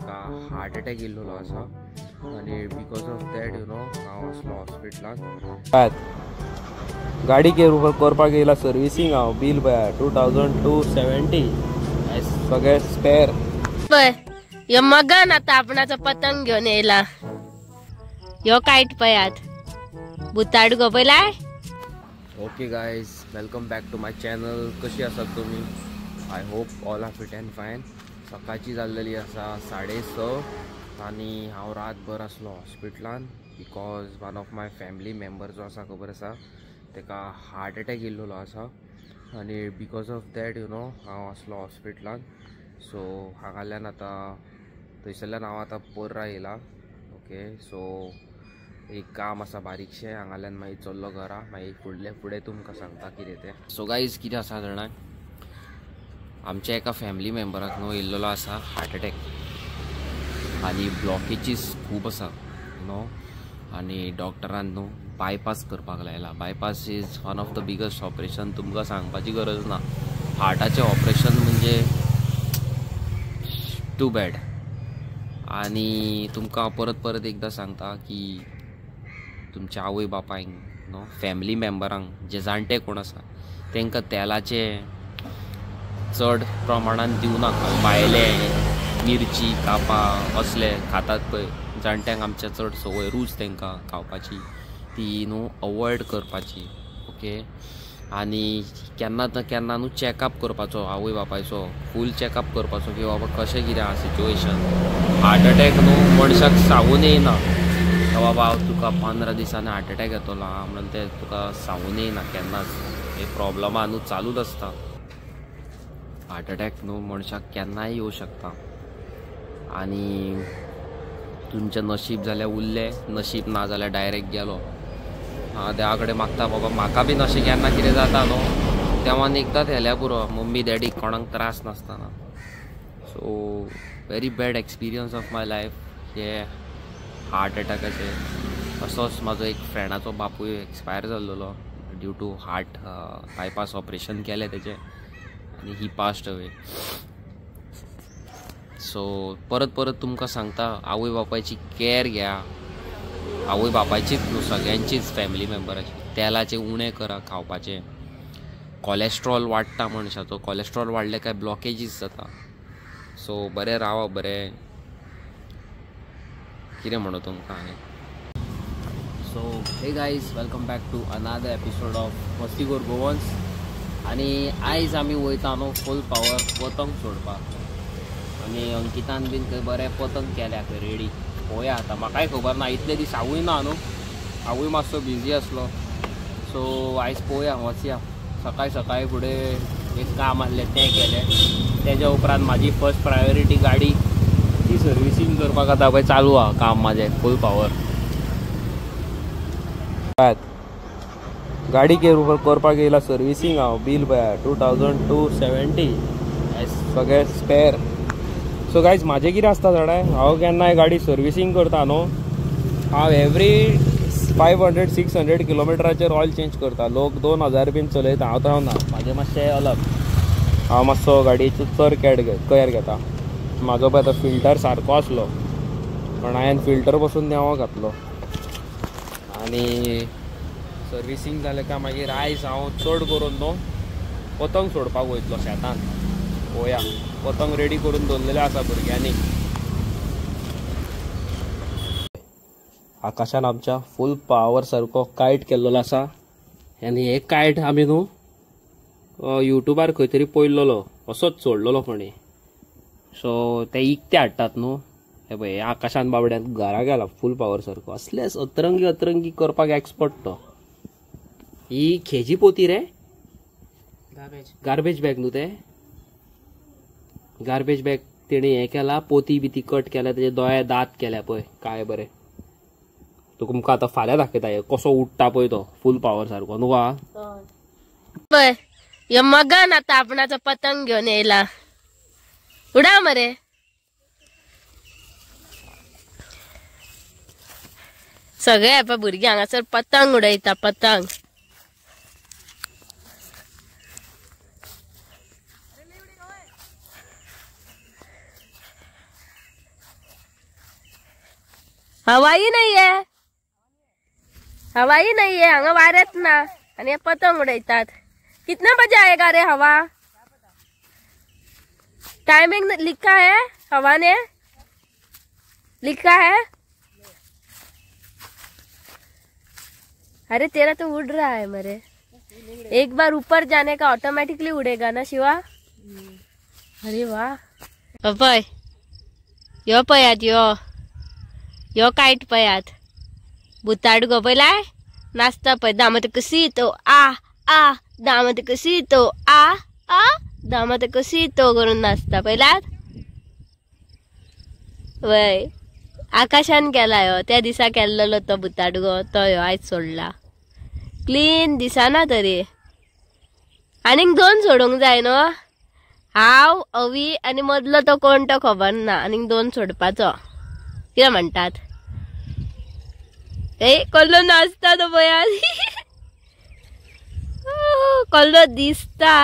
तेका heart attack येयल्लो आसा आनी बिकॉज ऑफ दॅट हांव आसलो हॉस्पिटलांत. गाडी करपाक येयला सर्विसींग हांव. बील पळया 2270 सगळे स्पेअर. यो मगन आता आपणाचा पतंग घेऊन येयला. यो कायट पयात बुताड गो पयलाय. Okay guys, welcome back to my channel. कशी आसात तुमी? I hope all are fit and fine. सकाळची जाल्लेली आसा 6:30 आनी हांव रातभर आसलो हॉस्पिटलान because one of my family member जो आसा खबर आसा तेका हार्ट अटॅक येयल्लो आसा आनी बिकॉज ऑफ दॅट हांव आसलो हॉस्पिटलान. सो हांगाल्यान आतां थंयसरल्यान हांव आतां पोर्रा येयला. ओके, सो एक काम आसा बारीकशें, हांगाल्यान मागीर चल्लो घरा. मागीर फुडें तुमकां सांगता कितें तें. सो गायज, कितें आसा जाणा, आमच्या एका फॅमिली मेंबराक येयल्लो आसा हार्ट अटॅक आनी ब्लॉकेजीस खूब आसा आनी डॉक्टरान बायपास करपाक लायला. Bypass is one of the biggest operation. तुमकां सांगपाची गरज ना, हार्टाचें ऑपरेशन म्हणजे टू बॅड. आनी तुमकां परत एकदां सांगता की तुमच्या आवय बापायक फॅमिली मेंबरांक जे जाणटे कोण आसा तांकां तेलाचे चड प्रमाणान दिवं नाका. भायले मिरची कापां असले खातात पळय जाणट्यांक आमच्या चड संवय रूच तांकां खावपाची ती अवॉयड करपाची. ओके, आनी केन्ना केन्ना चॅकअप करपाचो आवय बापायचो, फूल चॅकअप करपाचो की बाबा कशें कितें आहा सिच्युएशन. हार्ट अटॅक मनशाक सांगून येयना बाबा तुका 15 दिसांनी हार्ट अटॅक येतलो म्हणून ते तुका सांगून येयना केन्नाच. हे प्रॉब्लमा चालूच आसता. हार्ट अटॅक मनशाक केन्नाय येवं शकता आनी तुमचें नशीब जाल्यार उरलें, नशीब ना जाल्यार डायरेक्ट गेलो. देवा कडेन मागता बाबा म्हाका बीन अशें केन्ना कितें जाता देवान एकदांच हेल्या पुरो, मम्मी डॅडीक कोणाक त्रास नासतना. So very bad experience of my life हे हार्ट अटॅकाचे. असोच म्हाजो एक फ्रेंडाचो बापूय एक्सपायर जाल्लो due to heart bypass operation केलें तेजें आनी ही पास्ड अवे. सो परत तुमकां सांगता, आवय बापायची कॅर घ्या. आवय बापायचीच सगळ्यांचीच फॅमिली मेंबराची. तेलाचें उणें करा खावपाचें. कॉलेस्ट्रॉल वाडटा मनशाचो. कॉलेस्ट्रॉल वाडले काय ब्लॉकेजीस जाता. सो बरें रावा, बरें कितें म्हणू तुमकां हांवें. So hey guys, welcome back to another episode of Mastikhor Goans. आनी आयज आमी वयता फूल पावर पतंग सोडपाक आनी अंकितान बीन थंय बरें पतंग केल्या खंय रेडी. पळोवया आतां, म्हाकाय खबर ना, इतले दीस हांवूय ना हांवूय मातसो बिजी आसलो. सो आयज पळोवया, वचया. सकाळी फुडें एक काम आसलें तें केलें. तेज्या उपरांत म्हाजी फर्स्ट प्रायोरिटी गाडी ती सर्विसींग करपाक आतां पळय चालू आहा काम म्हाजें फूल पावर. गाडी करपाक येयला सर्विसींग हांव. बील पळया 2270 सगळे स्पेअर. सो गायज, म्हाजें कितें आसता जाणा, हांव केन्नाय गाडी सर्विसींग करता हांव एवरी 500-600 किलोमिटराचेर ऑयल चेंज करता. लोक 2000 बीन चलयता, हांव तर ना. म्हाजें मातशें अलग. हांव मातसो गाडयेचो चड कॅर घेता. म्हाजो पळय आतां फिल्टर सारको आसलो पण हांवें फिल्टर पसून देंवो घातलो आनी सर्विसींग जालें काय मागीर आयज हांव चड करून पतंग सोडपाक वयतलो शेतान. पळोवया, पतंग रेडी करून दवरलेले आसा भुरग्यांनी. आकाशान आमच्या फूल पावर सारको कायट केल्लो आसा आनी हे कायट आमी युट्यूबार खंय तरी पळयल्लो, असोच सोडलेलो कोणी. सो ते इकते हाडटात हे पळय, आकाशान बाबड्यान घरा गेला फूल पावर सारको. असलेच अतरंगी करपाक एक्सपर्ट तो. ही खेजी पोती रे, गार्बेज बॅग ते गार्बेज बॅग तेणी हें केला, पोती बिती कट केल्या, तेजे दोळे दात केल्या पळय काय बरें. तुमकां आतां फाल्यां दाखयता कसो उडटा पळय तो फूल पावर सारको पळय. यो मगन आता आपणाचा पतंग घेऊन येयला. उडा मरे. सगळे भुरगे हांगासर पतंग उडयता. पतंग हवाई नाही आहे, हवाई नाही आहे. हंगा वाऱ्यात ना आणि हे पतंग उडयतात. कितना बजे आएगा रे हवा? टाइमिंग लिखा है, हवा ने लिखा है. अरे तेरा तो उड़ रहा है मेरे. एक बार ऊपर जाने का ऑटोमेटिकली उड़ेगा ना शिवा. अरे वाह. पय यो पयात यो कायट पयात बुताड गो पयलाय नाचता पय. दामत कशी तो आ दामत कशी तो आ दामत कशी तो करून नाचता पयलात. वय आकाशान केलाय त्या दिसा केल्लो तो बुताड गो तो आयज सोडला. क्लीन दिसाना तरी. आनीक 2 सोडूंक जाय न्हू. हांव अवी आनी मदलो तो कोण तो खबर ना. आनीक 2 सोडपाचो कितें म्हणटात. ए कल्लो नाचता तो पळयात. कल्लो दिसता.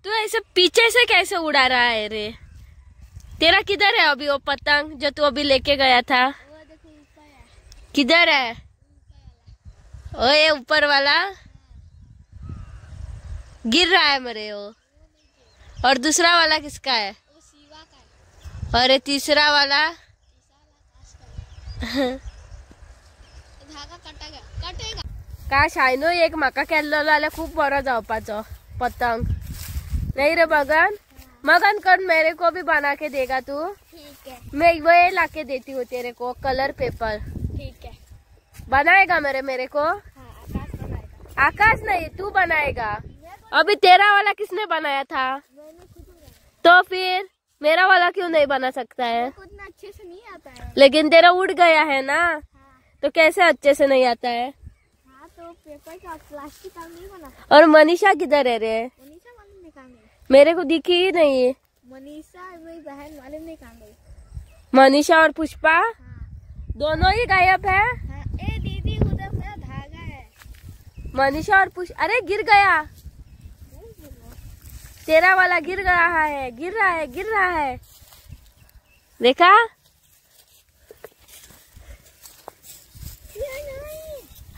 तू ऐसे पीछे से कैसे उड़ा रहा है रे? तेरा किधर है अभी वो पतंग जो तू अभी लेके गया था? किधर है? ओए ऊपर वाला गिर रहा है मेरे वो. और दूसरा वाला किसका है? और ये तीसरा वाला काश आयनो एक म्हाका केल्लो जाल्यार खूब बरो जावपाचो पतंग. नहीं रे मगन? मगन कर मेरे को भी बना के देगा तू? ठीक है. मैं वो ला के देती हूँ तेरे को कलर पेपर. ठीक है. बनाएगा मेरे को? हाँ, आकाश बनाएगा. आकाश नहीं तू बनाएगा. अभी तेरा वाला किसने बनाया था? तो फिर मेरा वाला क्यों नहीं बना सकता है? उतना अच्छे से नहीं आता है. लेकिन तेरा उड़ गया है ना. हाँ. तो कैसे अच्छे से नहीं आता है? हाँ, तो पेपर का प्लास्टिक का नहीं बना. और मनीषा किधर है रे? मनीषा मालूम नहीं कहाँ गई. मेरे को दिखी ही नहीं. मनीषा मेरी बहन मालूम नहीं कहाँ गई. मनीषा और पुष्पा. हाँ. दोनों ही गायब है. हाँ. ए दीदी उधर मेरा धागा है. मनीषा और पुष्पा. अरे गिर गया. तेरा वाला गिर रहा है, गिर रहा है. देखा?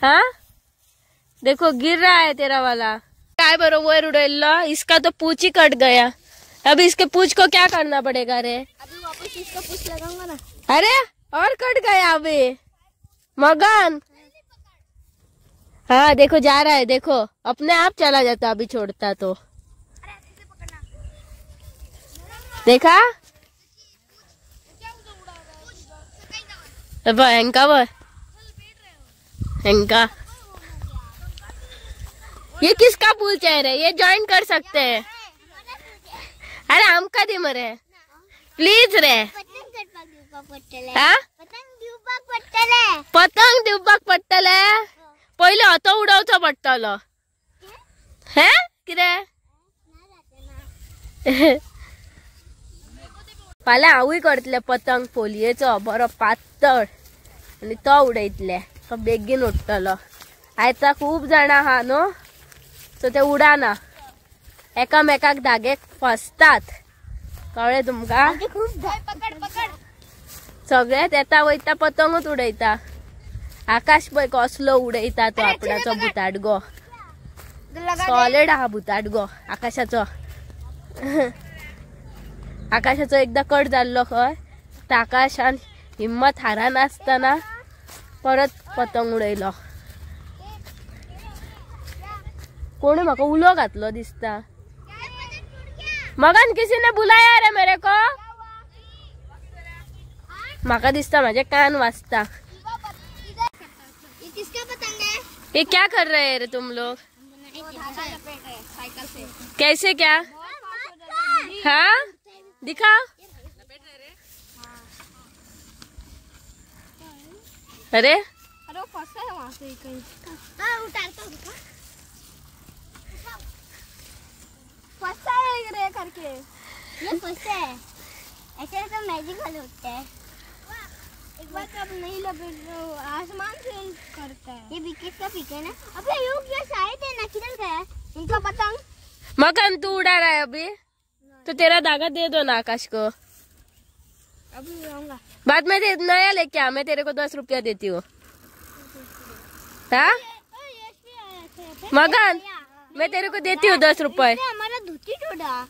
हाँ देखो गिर रहा है तेरा वाला. काय बरोबर उड़ेलो. इसका तो पूछ ही कट गया. अभी इसके पूछ को क्या करना पड़ेगा रे? अभी वापस इसका पूछ लगाऊंगा ना. अरे और कट गया अभी मगन. हाँ देखो जा रहा है. देखो अपने आप चला जाता अभी छोड़ता तो. देखा? हैंका ये किसका पूछ है रे? ये ज्वाइन कर सकते हैं. अरे हम का दे मरे प्लीज रे. पतंग दिवपाक पडटले. पहिले होतो उडवचो पडटलो. हे कितें? फाल्यां हांवूय करतले पतंग पोलयेचो बरो पातळ आनी तो उडयतले. तो बेगीन उडटलो. आयता खूब जाणां आहा न्हू सो ते उडाना. एकामेकाक धागे फसतात. कळ्ळें तुमकां? सगळेच येता वयता पतंगूच उडयता. आकाश पळय कसलो उडयता तो आपणाचो भुताडगो. सॉलिड आहा भुताडगो आकाशाचो. आकाशाचो एकदा कट जाल्लो खंय. तर आकाशान हिम्मत हारानासतना परत पतंग उडयलो. कोणी म्हाका उलो घातलो दिसता. मगन किसी ने बुलाया रे मेरे को. म्हाका दिसता माझे कान वाजता. ये क्या कर रहे हैं रे तुम लोग? कैसे क्या? हाँ दिखा. अरे फंसा है वहाँ से कहीं. हाँ उतारता हूँ. फंसा है रे करके. ये फंसा है. ऐसे तो मैजिक वाले होते हैं. एक बार कब नहीं लपेट आसमान से करता है. ये विकेट का पिक है ना. अबे योग ये शायद है ना किधर गया इनका पतंग. मगन तू उड़ा रहा है अभी तो तेरा धागा दे दो ना आकाश को. बाद में नया लेके आ, मैं तेरे को 10 रुपया देती हूँ। हाँ मगन, मैं तेरे को देती हूँ 10 रुपए। हमारा धोती टूटा।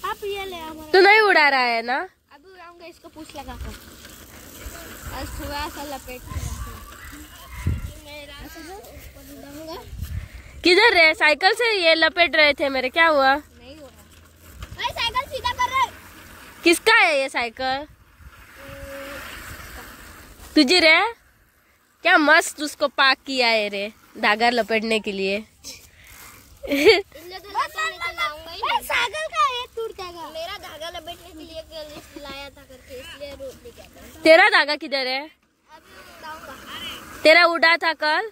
आप ये ले तू नहीं उड़ा रहा है ना? अभी उड़ाऊंगा इसको पूछ लगा कर। थोड़ा सा लपेट किधर रहे? साइकिल से ये लपेट रहे थे मेरे, क्या हुआ? नहीं हो रहा। साइकिल सीधा कर रहे। किसका है ये साइकिल? तुझे रे? क्या मस्त उसको पाक किया है रे, धागा लपेटने के लिए। साइकिल का है टूट जाएगा। मेरा धागा लपेटने के लिए लाया था करके, इसलिए रोड लेके आया। तेरा धागा किधर है? तेरा उड़ा था कल?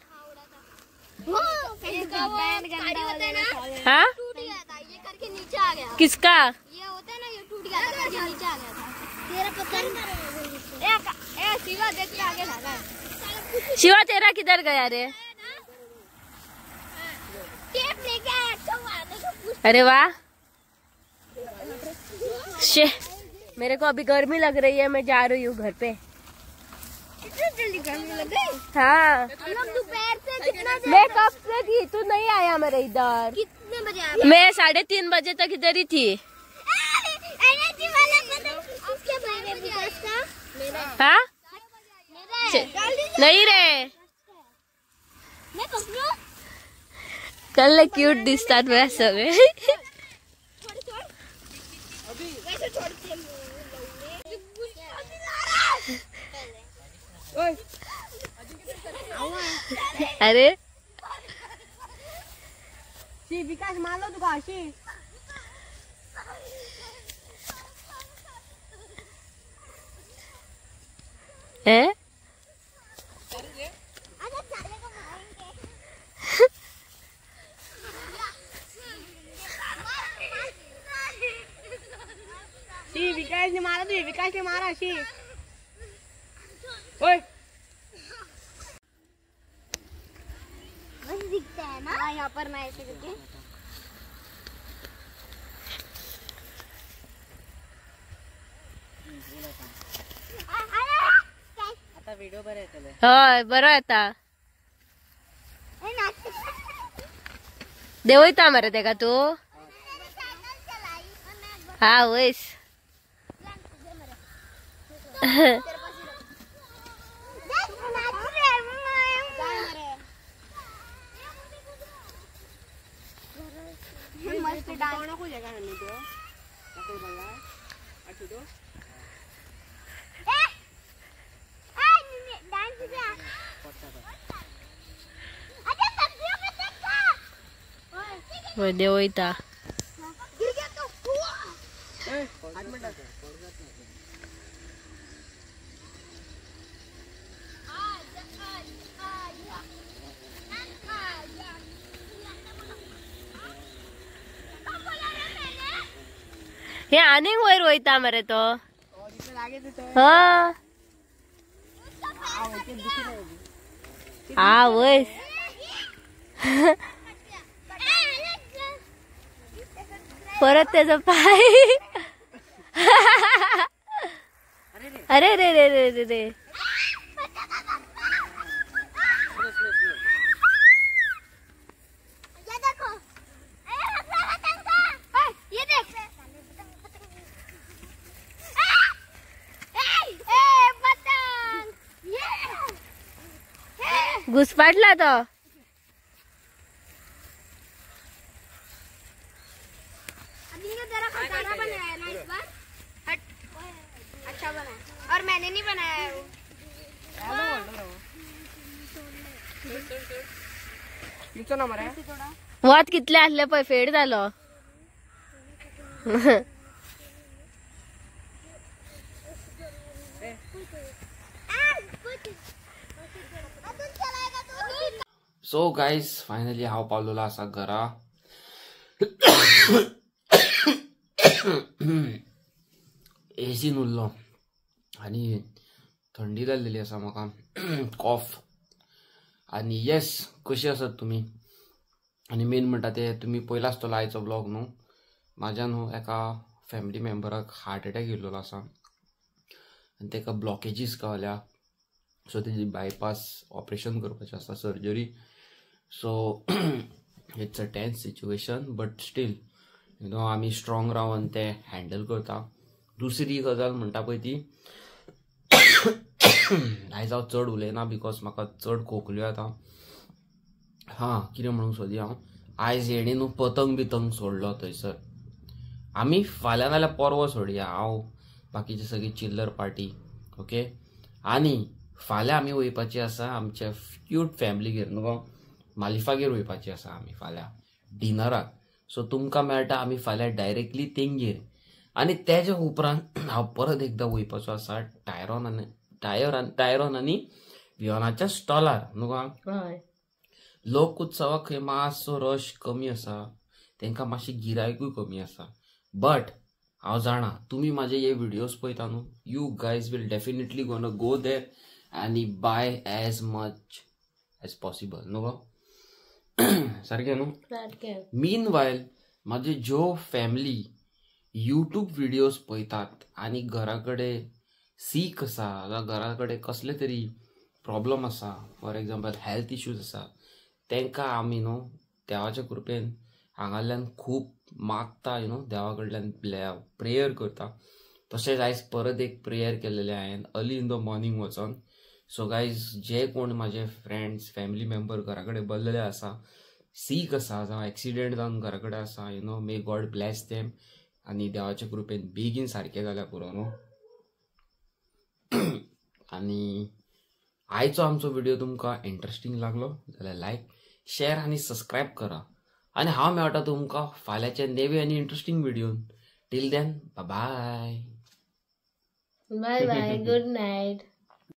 हाँ टूट गया था, ये करके नीचे आ गया। किसका? ये होता है ना, ये टूट गया था करके नीचे आ गया था। तेरा पता नहीं। शिवा देख के आगे भागा। शिवा तेरा किधर गया रे? टेप लेके आया। अरे वाह, मेरे को अभी गर्मी लग रही है, मैं जा रही हूँ घर पे। जल्दी गर्मी लग गई। हाँ हम लोग दोपहर से कितना मैं कब से थी, तू नहीं आया मेरे इधर। कितने बजे आया? मैं 3:30 बजे तक इधर ही थी। एनर्जी वाला पता उसके बारे में विकास का मेरा हाँ नहीं रे, मैं पकड़ू। कल क्यूट दिसतात मैं सगळे। अरे विकास मारलो तुका अशी। हैं? विकास ने मारा, तो विकास ने मारा अशी। ओए बस दिखता है ना यहाँ पर, मैं ऐसे करके आता व्हिडिओ बरं येतले। होय बरं आता देवयता मरे ते का तू? हाँ वैस मस्त डांस को जगह नहीं तो कोई बंगा अच्छी तो डांस जा अच्छा सब्जियों में देखा वो देवयता गिर गया तो हाथ में डाल। हे आणि वयर वयता मरे तो। हाँ वैस परत त्याचा पाय। अरे रे रे रे रे रे घुसपाटला तो। तेरा खटारा बनाया ना इस बार। हट अच्छा बनाया, और मैंने नहीं बनाया है वो। वात कितले असले पय फेड झालो। सो गाईज फायनली हांव पावलोलो आसा घरा। एसीन उरलो आनी थंडी जाल्लेली आसा म्हाका, कॉफ। आनी येस, कशी आसात तुमी? आनी मेन म्हणटा ते तुमी पयलो आसतलो आयचो ब्लॉग न्हू, म्हाज्या न्हू एका फॅमिली मेंबराक हार्ट अटॅक येयल्लो आसा आनी ताका ब्लॉकेजीस गावल्या. सो तेजी बायपास ऑपरेशन करपाचें आसा, surgery. So it's a tense situation, but still आमी स्ट्रॉंग रावन ते हँडल करता. दुसरी गजाल म्हणटा पळय ती आयज हांव चड उलयना बिकॉज म्हाका चड खोकल्यो येता. कितें म्हणूंक सोदी हांव, आयज हेणी न्हू पतंग बितंग सोडलो थंयसर. आमी फाल्यां नाल्यार परवा सोडया, हांव बाकीची सगळी चिल्लर पार्टी. ओके, आनी फाल्यां आमी वयपाची आसा आमच्या क्यूट फॅमिलीगेर न्हू, मालिफागेर वयपाची आसा आमी फाल्यां डिनराक. सो तुमकां मेळटा आमी फाल्यां डायरेक्टली तेंगेर. आनी तेज्या उपरांत हांव परत एकदां वयपाचो आसा टायरॉन आनी वियोनाच्या स्टॉलार न्हू. लोक उत्सवाक खंय मातसो रश कमी आसा, तांकां मातशें गिरायकूय कमी आसा. बट हांव जाणा तुमी म्हाजे हे व्हिडियोज पळयता न्हू, you guys will definitely gonna go there आनी buy as much as possible न्हू. सारकें न्हू. मीन वायल म्हाजे ज्यो फॅमिली यूट्यूब व्हिडियोज पळयतात आनी घरा कडेन सीक आसा, जावं घरा कडेन कसले तरी प्रॉब्लम आसा, फॉर एग्जाम्पल हेल्थ इश्यूज आसा, तांकां आमी न्हू देवाच्या कृपेन हांगाल्यान खूब मागता, देवा कडल्यान प्रेयर करता. तशेंच आयज परत एक प्रेयर केलेलें हांवें अर्ली इन द मॉर्निंग वचोन. सो गायज जे कोण म्हाजे फ्रेंड्स फॅमिली मेंबर घरा कडेन बसलेले आसा, सीक आसा जावं एक्सिडेंट जावन घरा कडेन आसा, मे गॉड ब्लेस देम आनी देवाच्या कृपेन बेगीन सारकें जाल्यार पुरो न्हू. आनी आयचो आमचो व्हिडियो तुमकां इंट्रस्टींग लागलो जाल्यार लायक, शेअर आनी सबस्क्रायब करा. आनी हांव मेळटा तुमकां फाल्यांच्या नेवे आनी इंट्रस्टींग व्हिडियोन. Till then bye bye. Bye bye, good night.